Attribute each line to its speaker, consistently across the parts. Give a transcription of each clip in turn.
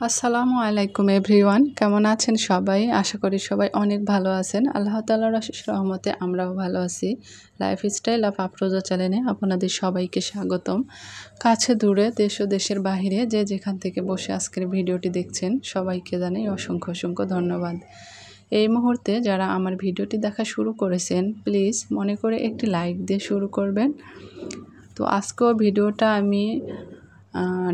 Speaker 1: আসসালামু আলাইকুম এভরিওয়ান, কেমন আছেন সবাই? আশা করি সবাই অনেক ভালো আছেন। আল্লাহ তাআলার অশেষ রহমতে আমরাও ভালো আছি। লাইফস্টাইল অফ আফরোজা চ্যানেলে আপনাদের সবাইকে স্বাগতম। কাছে দূরে দেশ ও দেশের বাহিরে যে যেখান থেকে বসে আজকের ভিডিওটি দেখছেন সবাইকে জানাই অসংখ্য অসংখ্য ধন্যবাদ। এই মুহূর্তে যারা আমার ভিডিওটি দেখা শুরু করেছেন প্লিজ মনে করে একটি লাইক দিয়ে শুরু করবেন। তো আজকেও ভিডিওটা আমি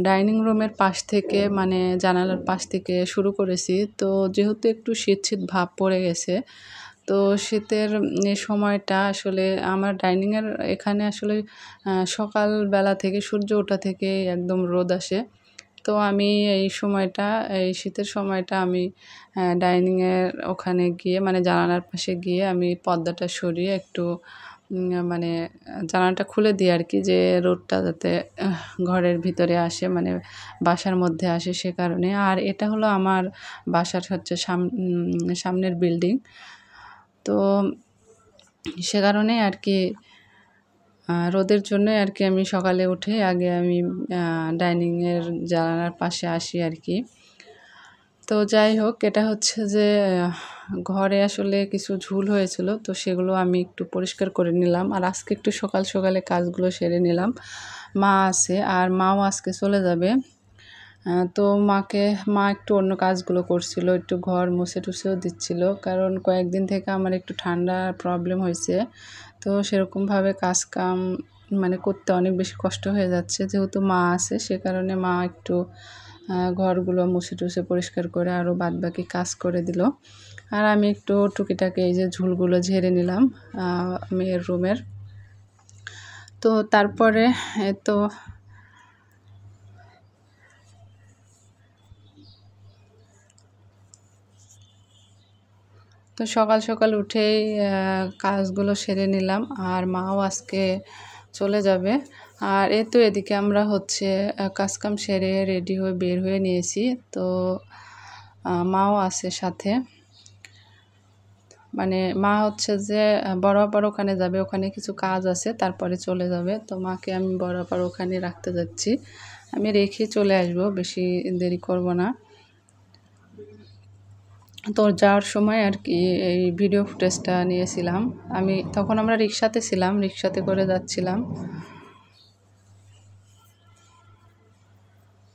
Speaker 1: ডাইনিং রুমের পাশ থেকে মানে জানালার পাশ থেকে শুরু করেছি। তো যেহেতু একটু শীত শীত ভাব পড়ে গেছে, তো শীতের এই সময়টা আসলে আমার ডাইনিংয়ের এখানে আসলে সকালবেলা থেকে সূর্য ওঠা থেকে একদম রোদ আসে। তো আমি এই সময়টা এই শীতের সময়টা আমি ডাইনিংয়ের ওখানে গিয়ে মানে জানালার পাশে গিয়ে আমি পর্দাটা সরিয়ে একটু মানে জানালাটা খুলে দিই আর কি, যে রোদটা যাতে ঘরের ভিতরে আসে, মানে বাসার মধ্যে আসে সে কারণে। আর এটা হলো আমার বাসার হচ্ছে সামনের বিল্ডিং। তো সে কারণে আর কি রোদের জন্যই আর কি আমি সকালে উঠে আগে আমি ডাইনিংয়ের জানালার পাশে আসি আর কি। তো যাই হোক, এটা হচ্ছে যে ঘরে আসলে কিছু ঝুল হয়েছিল, তো সেগুলো আমি একটু পরিষ্কার করে নিলাম। আর আজকে একটু সকাল সকালে কাজগুলো সেরে নিলাম। মা আছে আর মাও আজকে চলে যাবে। তো মা একটু অন্য কাজগুলো করছিল, একটু ঘর মুছে টুছেও দিচ্ছিল, কারণ কয়েকদিন থেকে আমার একটু ঠান্ডার প্রবলেম হয়েছে। তো সেরকমভাবে কাজ কাম মানে করতে অনেক বেশি কষ্ট হয়ে যাচ্ছে। যেহেতু মা আছে সে কারণে মা একটু ঘরগুলো মুছে টুছে পরিষ্কার করে আরও বাদবাকি কাজ করে দিল। আর আমি একটু টুকিটাকি এই যে ঝুলগুলো ঝেড়ে নিলাম মেয়ের রুমের। তো তারপরে তো সকাল সকাল উঠেই কাজগুলো সেরে নিলাম। আর মাও আজকে চলে যাবে। আর তো এদিকে আমরা হচ্ছে কাজকাম সেরে রেডি হয়ে বের হয়ে নিয়েছি। তো মাও আছে সাথে, মানে মা হচ্ছে যে বরাবর ওখানে যাবে, ওখানে কিছু কাজ আছে তারপরে চলে যাবে। তো মাকে আমি বরাবর ওখানে রাখতে যাচ্ছি, আমি রেখে চলে আসব, বেশি দেরি করব না। তো যাওয়ার সময় আর কি এই ভিডিও ফুটেজটা নিয়েছিলাম আমি, তখন আমরা রিক্সাতে ছিলাম, রিক্সাতে করে যাচ্ছিলাম।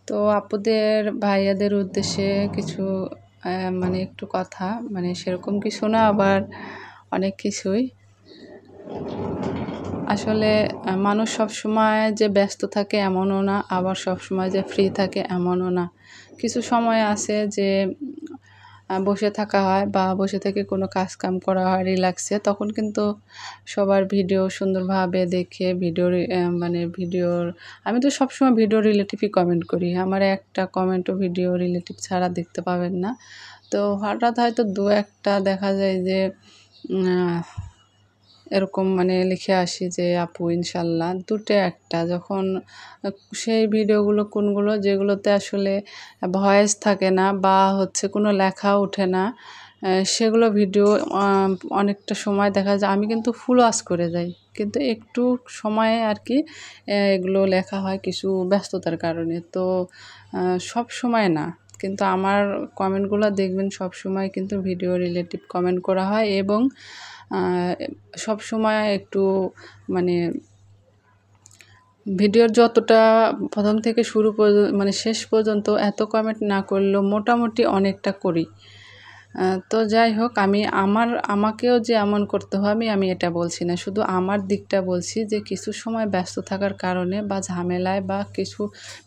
Speaker 1: তো আপুদের ভাইয়াদের উদ্দেশ্যে কিছু মানে একটু কথা, মানে সেরকম কিছু না, আবার অনেক কিছুই। আসলে মানুষ সবসময় যে ব্যস্ত থাকে এমনও না, আবার সবসময় যে ফ্রি থাকে এমনও না। কিছু সময় আছে যে বসে থাকা হয় বা বসে থেকে কোনো কাজ কাম করা হয় রিল্যাক্সে, তখন কিন্তু সবার ভিডিও সুন্দরভাবে দেখে মানে ভিডিওর আমি তো সবসময় ভিডিও রিলেটিভই কমেন্ট করি। আমার একটা কমেন্টও ভিডিও রিলেটিভ ছাড়া দেখতে পাবেন না। তো হঠাৎ হয়তো দু একটা দেখা যায় যে এরকম মানে লিখে আসি যে আপু ইনশাল্লাহ, দুটো একটা যখন সেই ভিডিওগুলো কোনগুলো যেগুলোতে আসলে ভয়েস থাকে না বা হচ্ছে কোনো লেখা ওঠে না, সেগুলো ভিডিও অনেকটা সময় দেখা যায় আমি কিন্তু ফুল ওয়াচ করে যাই, কিন্তু একটু সময়ে আর কি এগুলো লেখা হয় কিছু ব্যস্ততার কারণে। তো সব সময় না, কিন্তু আমার কমেন্টগুলো দেখবেন সব সময় কিন্তু ভিডিও রিলেটিভ কমেন্ট করা হয়, এবং সব সময় একটু মানে ভিডিওর যতটা প্রথম থেকে শুরু মানে শেষ পর্যন্ত এত কমেন্ট না করলেও মোটামুটি অনেকটা করি। তো যাই হোক, আমি আমাকেও যে এমন করতে হয় আমি এটা বলছি না, শুধু আমার দিকটা বলছি যে কিছু সময় ব্যস্ত থাকার কারণে বা ঝামেলায় বা কিছু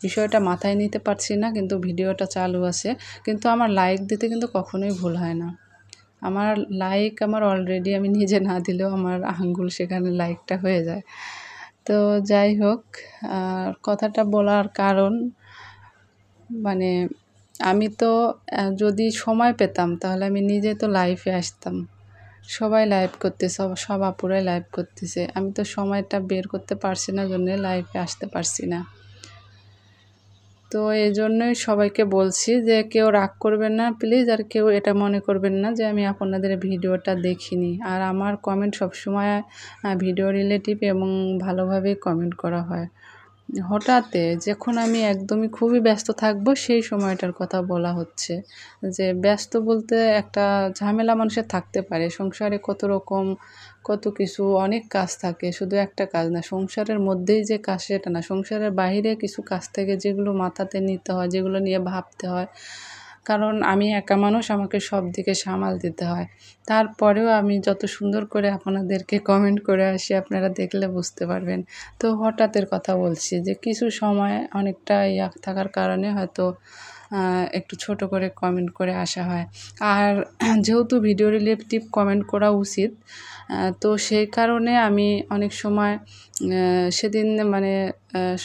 Speaker 1: বিষয়টা মাথায় নিতে পারছি না, কিন্তু ভিডিওটা চালু আছে, কিন্তু আমার লাইক দিতে কিন্তু কখনোই ভুল হয় না। আমার লাইক আমার অলরেডি আমি নিজে না দিলেও আমার আঙ্গুল সেখানে লাইকটা হয়ে যায়। তো যাই হোক, কথাটা বলার কারণ মানে আমি তো যদি সময় পেতাম তাহলে আমি নিজে তো লাইভে আসতাম। সবাই লাইভ করতেছে, সব আপুরাই লাইভ করতেছে, আমি তো সময়টা বের করতে পারছি না, জন্যে লাইভে আসতে পারছি না। তো এই জন্যই সবাইকে বলছি যে কেউ রাগ করবেন না প্লিজ, আর কেউ এটা মনে করবেন না যে আমি আপনাদের ভিডিওটা দেখিনি। আর আমার কমেন্ট সবসময় ভিডিও রিলেটিভ এবং ভালোভাবেই কমেন্ট করা হয়। হঠাৎ যখন আমি একদমই খুবই ব্যস্ত থাকবো সেই সময়টার কথা বলা হচ্ছে। যে ব্যস্ত বলতে একটা ঝামেলা মানুষের থাকতে পারে। সংসারে কত রকম কত কিছু অনেক কাজ থাকে। শুধু একটা কাজ না। সংসারের মধ্যেই যে কাজ সেটা না। সংসারের বাহিরে কিছু কাজ থাকে যেগুলো মাথাতে নিতে হয়, যেগুলো নিয়ে ভাবতে হয়। কারণ আমি একা মানুষ, আমাকে সব দিকে সামাল দিতে হয়। তারপরেও আমি যত সুন্দর করে আপনাদেরকে কমেন্ট করে আসি আপনারা দেখলে বুঝতে পারবেন। তো হঠাৎের কথা বলছি যে কিছু সময় অনেকটা থাকার কারণে হয়তো একটু ছোট করে কমেন্ট করে আসা হয়। আর যেহেতু ভিডিও রিলেটিভ কমেন্ট করা উচিত, তো সেই কারণে আমি অনেক সময় সেদিন মানে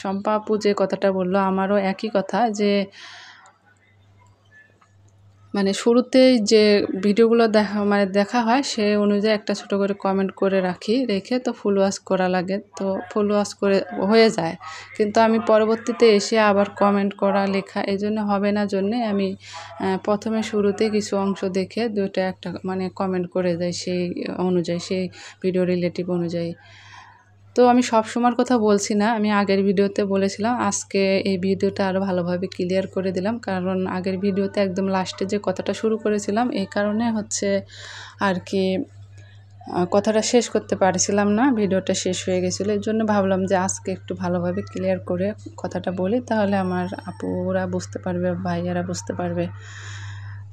Speaker 1: শম্পা আপু যে কথাটা বলল আমারও একই কথা যে মানে শুরুতেই যে ভিডিওগুলো দেখা হয় সেই অনুযায়ী একটা ছোট করে কমেন্ট করে রেখে তো ফুল ওয়াচ করা লাগে, তো ফুল ওয়াচ করে হয়ে যায়। কিন্তু আমি পরবর্তীতে এসে আবার কমেন্ট করা লেখা এই জন্য হবে না জন্যে আমি প্রথমে শুরুতে কিছু অংশ দেখে দুইটা একটা মানে কমেন্ট করে যাই সেই অনুযায়ী, সেই ভিডিও রিলেটিভ অনুযায়ী। তো আমি সবসময়ের কথা বলছি না, আমি আগের ভিডিওতে বলেছিলাম, আজকে এই ভিডিওটা আরও ভালোভাবে ক্লিয়ার করে দিলাম। কারণ আগের ভিডিওতে একদম লাস্টে যে কথাটা শুরু করেছিলাম এই কারণে হচ্ছে আর কি কথাটা শেষ করতে পারছিলাম না, ভিডিওটা শেষ হয়ে গেছিলো। এর জন্য ভাবলাম যে আজকে একটু ভালোভাবে ক্লিয়ার করে কথাটা বলি, তাহলে আমার আপুরা বুঝতে পারবে, ভাইয়ারা বুঝতে পারবে।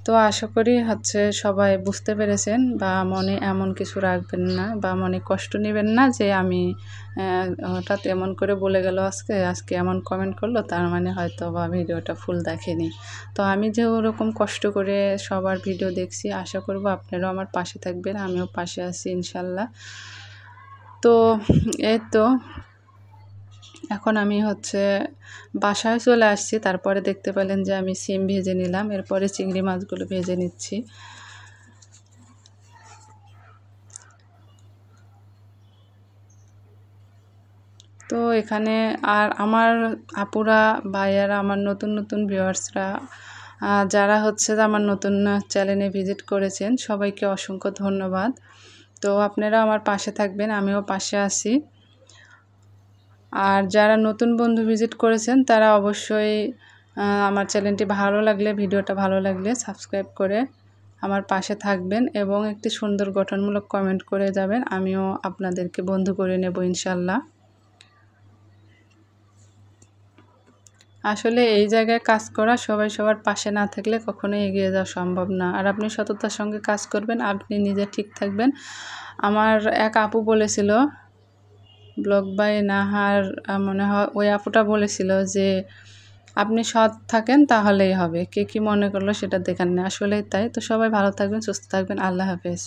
Speaker 1: তো আশা করি হচ্ছে সবাই বুঝতে পেরেছেন বা মনে এমন কিছু রাখবেন না বা মনে কষ্ট নেবেন না যে আমি হঠাৎ এমন করে বলে গেল আজকে এমন কমেন্ট করলো, তার মানে হয়তো বা ভিডিওটা ফুল দেখেনি। তো আমি যে ওরকম কষ্ট করে সবার ভিডিও দেখছি, আশা করব আপনারাও আমার পাশে থাকবেন, আমিও পাশে আছি ইনশাল্লাহ। তো এই তো এখন আমি হচ্ছে বাসায় চলে আসছি। তারপরে দেখতে পেলেন যে আমি সিম ভেজে নিলাম, এরপরে চিংড়ি মাছগুলো ভেজে নিচ্ছি। তো এখানে আর আমার আপুরা ভাইয়ারা, আমার নতুন নতুন ভিউয়ার্সরা যারা হচ্ছে আমার নতুন চ্যানেলে ভিজিট করেছেন সবাইকে অসংখ্য ধন্যবাদ। তো আপনারা আমার পাশে থাকবেন, আমিও পাশে আছি। আর যারা নতুন বন্ধু ভিজিট করেছেন তারা অবশ্যই আমার চ্যানেলটি ভালো লাগলে, ভিডিওটা ভালো লাগলে সাবস্ক্রাইব করে আমার পাশে থাকবেন এবং একটি সুন্দর গঠনমূলক কমেন্ট করে যাবেন। আমিও আপনাদেরকে বন্ধু করে নেব ইনশাল্লাহ। আসলে এই জায়গায় কাজ করা, সবাই সবার পাশে না থাকলে কখনোই এগিয়ে যাওয়া সম্ভব না। আর আপনি সততার সঙ্গে কাজ করবেন, আপনি নিজে ঠিক থাকবেন। আমার এক আপু বলেছিল, ব্লগ বাই নাহার মনে হয় ওই আপুটা বলেছিল যে আপনি সৎ থাকেন তাহলেই হবে। কে কী মনে করলো সেটা দেখার নেই, আসলেই তাই। তো সবাই ভালো থাকবেন, সুস্থ থাকবেন, আল্লাহ হাফেজ।